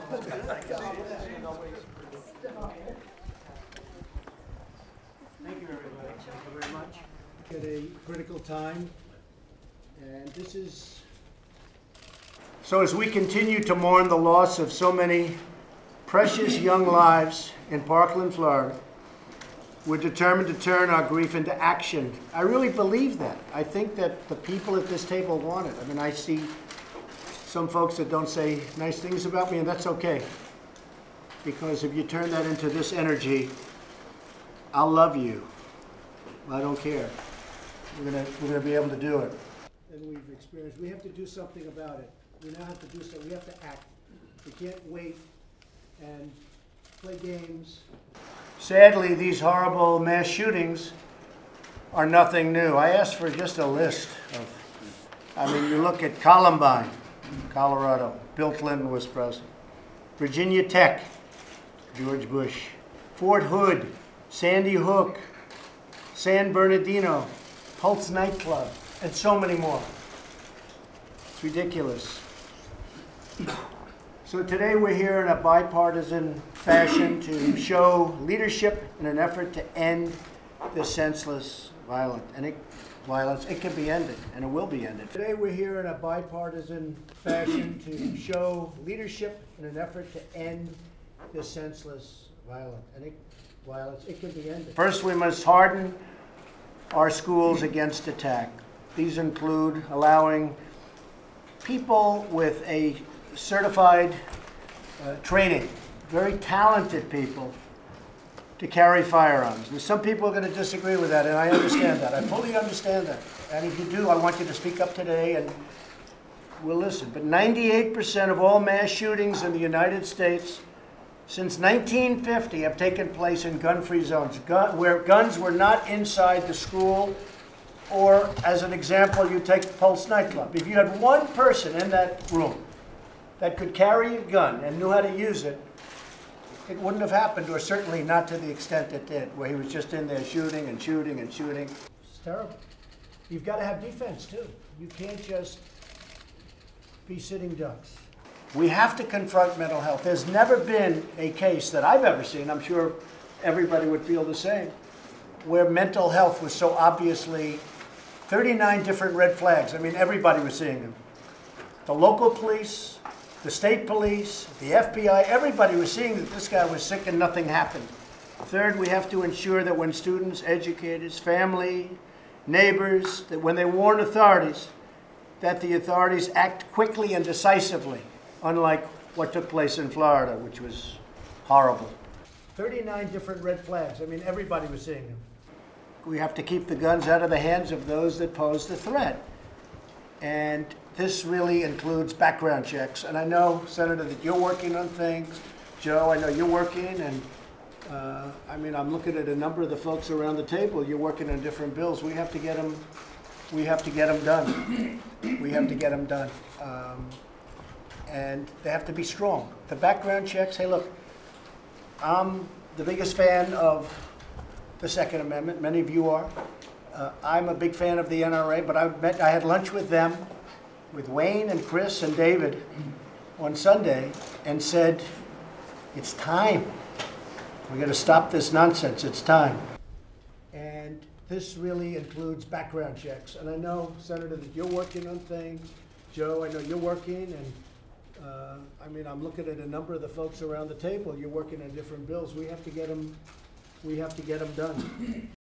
Thank you, everybody. Thank you very much. At a critical time, and this is... So as we continue to mourn the loss of so many precious young lives in Parkland, Florida, we're determined to turn our grief into action. I really believe that. I think that the people at this table want it. I mean, I see some folks that don't say nice things about me, and that's okay. Because if you turn that into this energy, I'll love you. I don't care. We're gonna be able to do it. And we've experienced, we have to do something about it. We now have to do something. We have to act. We can't wait and play games. Sadly, these horrible mass shootings are nothing new. I asked for just a list of, you look at Columbine, Colorado, Bill Clinton was president. Virginia Tech, George Bush. Fort Hood, Sandy Hook, San Bernardino, Pulse nightclub, and so many more. It's ridiculous. So today we're here in a bipartisan fashion to show leadership in an effort to end this senseless violence. It can be ended, and it will be ended. Today we're here in a bipartisan fashion to show leadership in an effort to end this senseless violence. It can be ended. First, we must harden our schools against attack. These include allowing people with a certified training, very talented people, to carry firearms. And some people are going to disagree with that, and I understand that. I fully understand that. And if you do, I want you to speak up today, and we'll listen. But 98% of all mass shootings in the United States since 1950 have taken place in gun-free zones, where guns were not inside the school. Or, as an example, you take Pulse nightclub. If you had one person in that room that could carry a gun and knew how to use it, it wouldn't have happened, or certainly not to the extent it did, where he was just in there shooting and shooting and shooting. It's terrible. You've got to have defense, too. You can't just be sitting ducks. We have to confront mental health. There's never been a case that I've ever seen, I'm sure everybody would feel the same, where mental health was so obviously 39 different red flags. I mean, everybody was seeing them. The local police, the state police, the FBI, everybody was seeing that this guy was sick and nothing happened. Third, we have to ensure that when students, educators, family, neighbors, that when they warn authorities, that the authorities act quickly and decisively, unlike what took place in Florida, which was horrible. 39 different red flags. I mean, everybody was seeing them. We have to keep the guns out of the hands of those that pose the threat. And this really includes background checks. And I know, Senator, that you're working on things. Joe, I know you're working. And I'm looking at a number of the folks around the table. You're working on different bills. We have to get them done. We have to get them done. And they have to be strong. The background checks, hey, look, I'm the biggest fan of the Second Amendment. Many of you are. I'm a big fan of the NRA, but I had lunch with them, with Wayne and Chris and David on Sunday, and said, it's time. We're going to stop this nonsense. It's time. And this really includes background checks. And I know, Senator, that you're working on things. Joe, I know you're working, and I'm looking at a number of the folks around the table. You're working on different bills. We have to get them done.